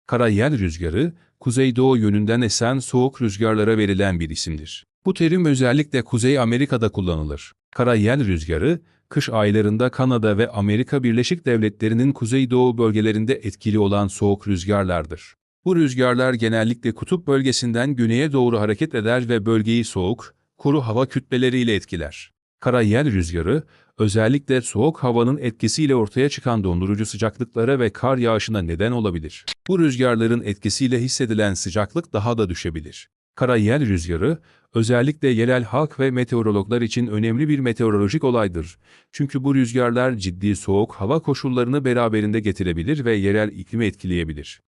Kara yel rüzgarı, kuzeydoğu yönünden esen soğuk rüzgarlara verilen bir isimdir. Bu terim özellikle Kuzey Amerika'da kullanılır. Kara yel rüzgarı, kış aylarında Kanada ve Amerika Birleşik Devletleri'nin kuzeydoğu bölgelerinde etkili olan soğuk rüzgarlardır. Bu rüzgarlar genellikle kutup bölgesinden güneye doğru hareket eder ve bölgeyi soğuk, kuru hava kütleleriyle etkiler. Kara yel rüzgarı, özellikle soğuk havanın etkisiyle ortaya çıkan dondurucu sıcaklıklara ve kar yağışına neden olabilir. Bu rüzgarların etkisiyle hissedilen sıcaklık daha da düşebilir. Kara yel rüzgarı, özellikle yerel halk ve meteorologlar için önemli bir meteorolojik olaydır. Çünkü bu rüzgarlar ciddi soğuk hava koşullarını beraberinde getirebilir ve yerel iklimi etkileyebilir.